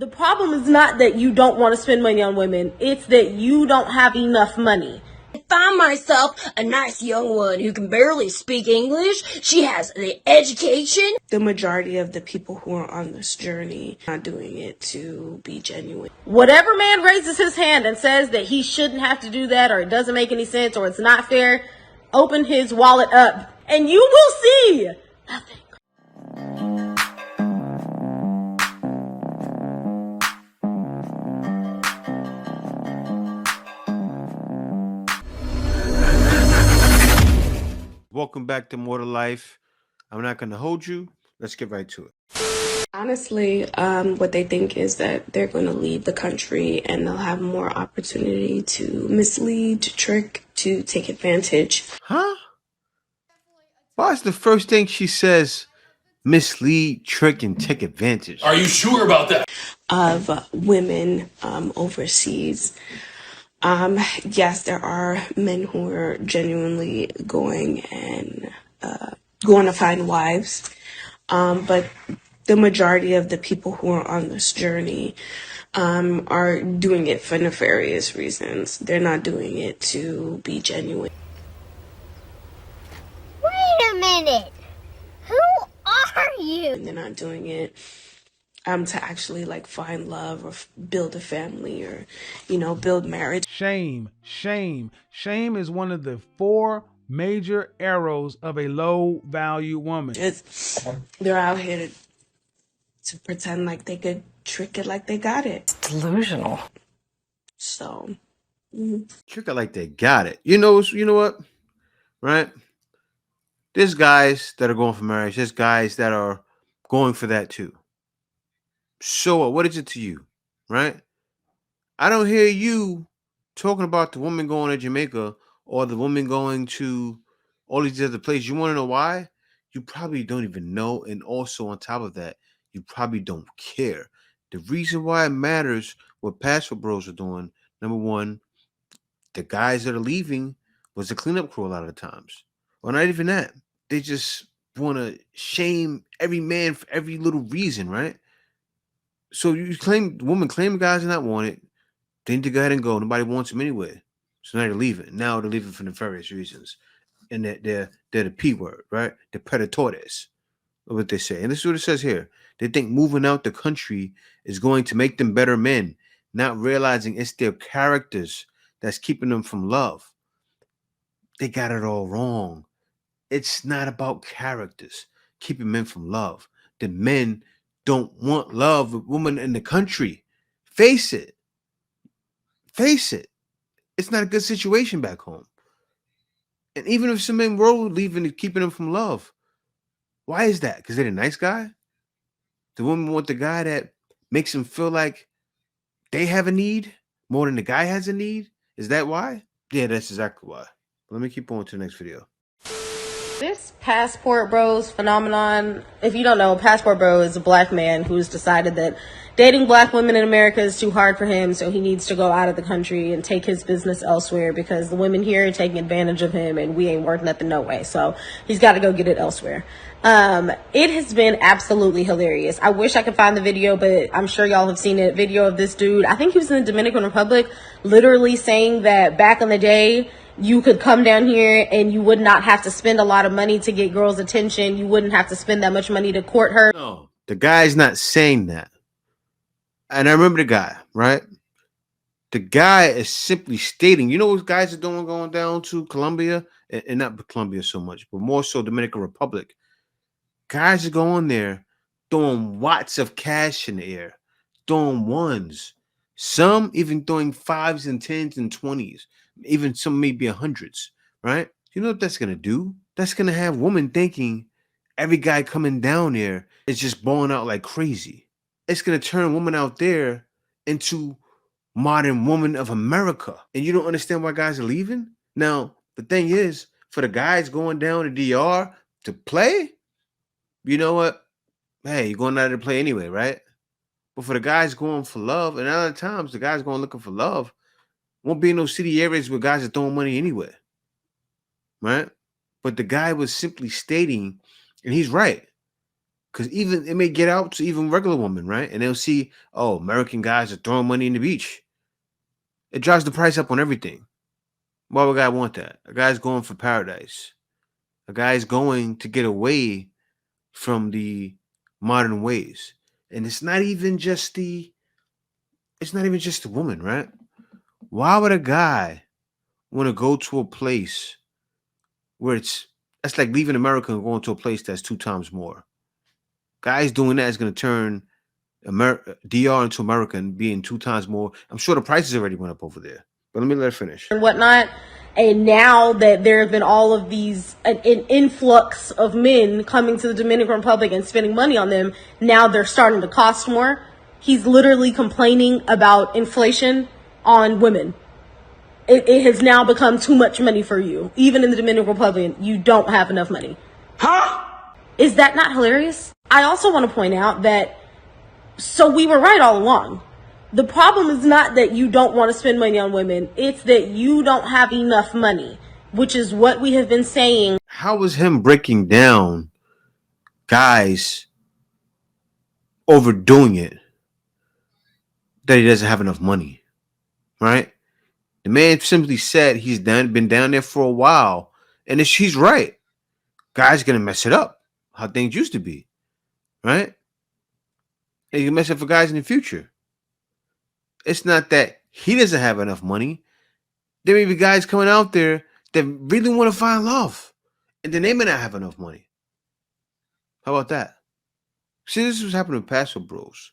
The problem is not that you don't want to spend money on women. It's that you don't have enough money. I find myself a nice young one who can barely speak English. She has the education. The majority of the people who are on this journey are not doing it to be genuine. Whatever man raises his hand and says that he shouldn't have to do that, or it doesn't make any sense, or it's not fair, open his wallet up and you will see nothing. Welcome back to More to Life. I'm not going to hold you. Let's get right to it. Honestly, what they think is that they're going to leave the country and they'll have more opportunity to mislead, to trick, to take advantage. Huh? Why is the first thing she says mislead, trick, and take advantage? Are you sure about that? Of women overseas. Yes, there are men who are genuinely going to find wives. But the majority of the people who are on this journey are doing it for nefarious reasons. They're not doing it to be genuine. Wait a minute. Who are you? And they're not doing it to actually find love or build a family or, build marriage. Shame is one of the 4 major arrows of a low value woman. They're out here to pretend like they could trick it like they got it. It's delusional. So Trick it like they got it. You know what? Right? There's guys that are going for marriage. There's guys that are going for that too. So what is it to you? Right? I don't hear you talking about the woman going to Jamaica or the woman going to all these other places. You want to know why? You probably don't even know. And also on top of that, you probably don't care. The reason why it matters what passport bros are doing, number one, the guys that are leaving was the cleanup crew a lot of the times. Or not even that. They just want to shame every man for every little reason, right? So you claim, the woman claim guys are not wanted. They need to go ahead and go. Nobody wants them anyway. So now they're leaving. Now they're leaving for nefarious reasons. And they're the P word, right? The predatores, what they say. And this is what it says here. They think moving out the country is going to make them better men, not realizing it's their characters that's keeping them from love. They got it all wrong. It's not about characters keeping men from love. The men don't want love with women in the country. Face it. Face it. It's not a good situation back home. And even if some men were leaving and keeping them from love, why is that? Because they're a nice guy? The women want the guy that makes them feel like they have a need more than the guy has a need? Is that why? Yeah, that's exactly why. Let me keep going to the next video. This passport bros phenomenon, if you don't know, passport bro is a black man who's decided that dating black women in America is too hard for him, so he needs to go out of the country and take his business elsewhere because the women here are taking advantage of him and we ain't worth nothing no way. So he's got to go get it elsewhere. It has been absolutely hilarious. I wish I could find the video, but I'm sure y'all have seen it. Video of this dude, I think he was in the Dominican Republic, literally saying that back in the day, you could come down here and you would not have to spend a lot of money to get girls' attention. You wouldn't have to spend that much money to court her. No, the guy's not saying that. And I remember the guy, right? The guy is simply stating, you know what guys are doing going down to Colombia? And not Colombia so much, but more so Dominican Republic. Guys are going there, throwing watts of cash in the air, throwing ones. Some even throwing 5s and 10s and 20s. Even some maybe 100s, right? You know what that's going to do? That's going to have women thinking every guy coming down there is just balling out like crazy. It's going to turn women out there into modern woman of America. And you don't understand why guys are leaving? Now, the thing is, for the guys going down to DR to play, you know what? Hey, you're going out to play anyway, right? But for the guys going for love, and other times the guys going looking for love, won't be in those city areas where guys are throwing money anyway, right? But the guy was simply stating, and he's right, Because even it may get out to even regular women, right? And they'll see, oh, American guys are throwing money in the beach. It drives the price up on everything. Why would a guy want that? A guy's going for paradise. A guy's going to get away from the modern ways. And it's not even just the woman, right? Why would a guy want to go to a place where that's like leaving America and going to a place that's 2 times more? Guys doing that is going to turn DR into America and being 2 times more. I'm sure the prices already went up over there. But let me let her finish. And whatnot. And now that there have been all of these, an influx of men coming to the Dominican Republic and spending money on them, now they're starting to cost more. He's literally complaining about inflation on women. It has now become too much money for you. Even in the Dominican Republic, you don't have enough money. Huh? Is that not hilarious? I also want to point out that, so we were right all along. The problem is not that you don't want to spend money on women. It's that you don't have enough money, which is what we have been saying. How is him breaking down guys overdoing it that he doesn't have enough money, right? The man simply said he's been down there for a while, and he's right. Guys gonna mess it up how things used to be, right? And you can mess it up for guys in the future. It's not that he doesn't have enough money. There may be guys coming out there that really want to find love, and then they may not have enough money. How about that? See, this is happening with Paso Bros.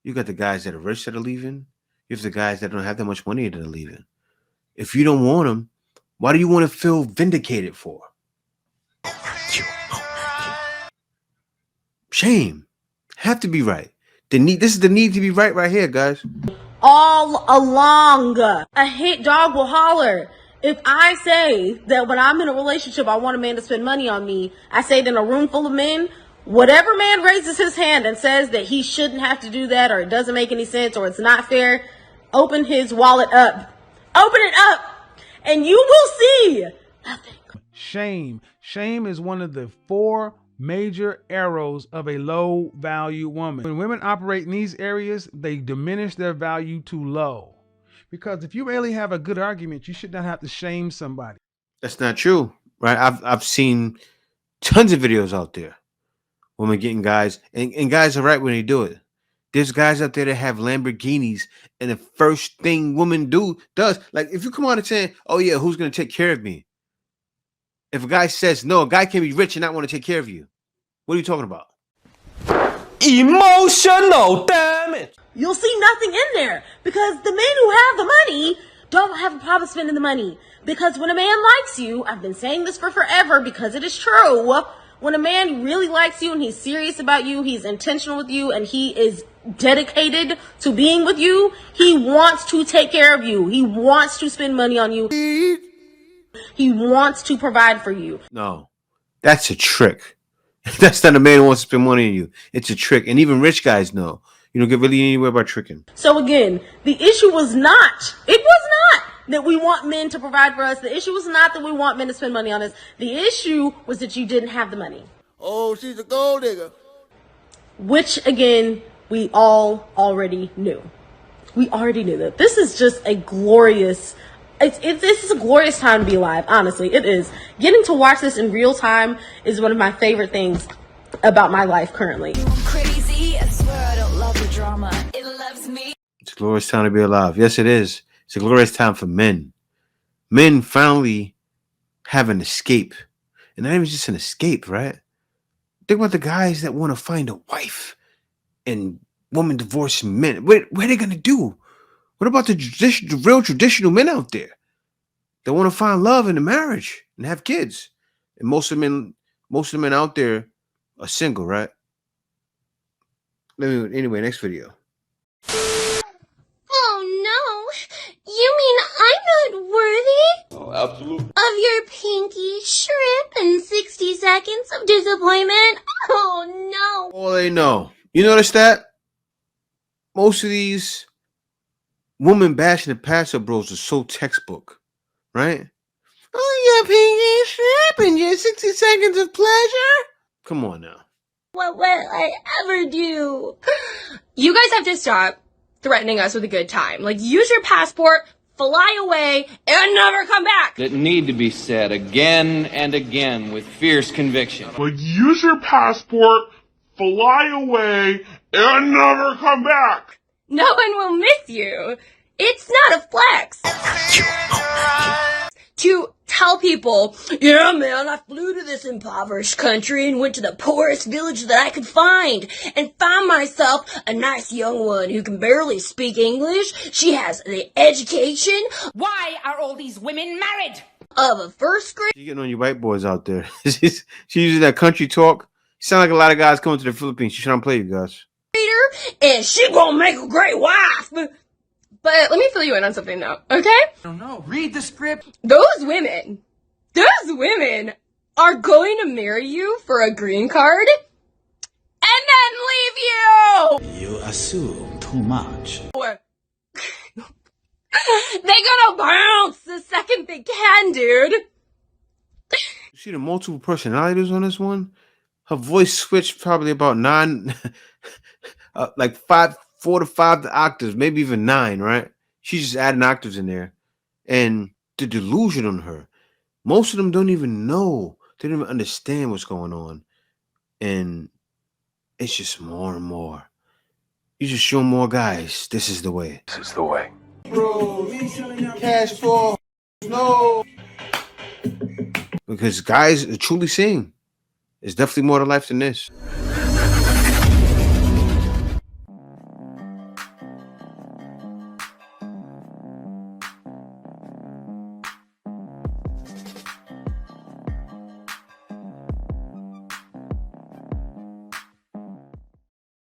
You got the guys that are rich that are leaving. You have the guys that don't have that much money that are leaving. If you don't want them, why do you want to feel vindicated for? Shame. Have to be right. This is the need to be right here, guys. All along, a hit dog will holler. If I say that when I'm in a relationship, I want a man to spend money on me, I say that in a room full of men, whatever man raises his hand and says that he shouldn't have to do that, or it doesn't make any sense, or it's not fair, open his wallet up. Open it up, and you will see nothing. Shame. Shame is one of the 4 major arrows of a low value woman. When women operate in these areas, they diminish their value to low. Because if you really have a good argument, you should not have to shame somebody. That's not true, right? I've seen tons of videos out there. Women getting guys, and guys are right when they do it. There's guys out there that have Lamborghinis, and the first thing women does, like if you come on and say, oh yeah, who's going to take care of me? If a guy says no, a guy can be rich and not want to take care of you. What are you talking about? Emotional damage. You'll see nothing in there, because the men who have the money don't have a problem spending the money. Because when a man likes you, I've been saying this for forever because it is true. When a man really likes you and he's serious about you, he's intentional with you, and he is dedicated to being with you, he wants to take care of you. He wants to spend money on you. He wants to provide for you. No, that's a trick. That's not a man who wants to spend money on you. It's a trick. And even rich guys know. You don't get really anywhere by tricking. So again, the issue was not that we want men to provide for us. The issue was not that we want men to spend money on us. The issue was that you didn't have the money. Oh, she's a gold digger. Which, again, we all already knew. We already knew that. This is just a glorious... This is a glorious time to be alive, honestly. It is. Getting to watch this in real time is one of my favorite things about my life currently. Crazy, I swear I don't love the drama. It loves me. It's a glorious time to be alive. Yes, it is. It's a glorious time for men. Men finally have an escape. And not even just an escape, right? Think about the guys that want to find a wife and woman divorcing men. What are they going to do? What about the real traditional men out there that want to find love in a marriage and have kids? And most of the men out there are single, right? Anyway, next video. Oh no! You mean I'm not worthy? Oh, absolutely. Of your pinky shrimp and 60 seconds of disappointment? Oh no! All they know. You notice that? Most of these women bashing the Paso Bros are so textbook, right? Oh, yeah, pinky shrimp and your 60 seconds of pleasure. Come on now. What will I ever do? You guys have to stop threatening us with a good time. Like, use your passport, fly away, and never come back. That need to be said again and again with fierce conviction. Like, use your passport, fly away, and never come back. No one will miss you. It's not a flex. To tell people, Yeah, man, I flew to this impoverished country and went to the poorest village that I could find and found myself a nice young one who can barely speak English. She has the education. Why are all these women married? Of a first grade. You getting on your white boys out there. She's using that country talk. You sound like a lot of guys coming to the Philippines. She's trying to play you guys. And she gonna make a great wife. but let me fill you in on something though, okay? I don't know. Read the script. Those women are going to marry you for a green card and then leave you. You assume too much. They're gonna bounce the second they can, dude. You see the multiple personalities on this one? Her voice switched probably about like 4 to 5 octaves, maybe even 9, right? She's just adding octaves in there. And the delusion on her. Most of them don't even know. They don't even understand what's going on. And it's just more and more. You just show more guys, this is the way. This is the way. Cash for no. Because guys are truly seeing. There's definitely more to life than this.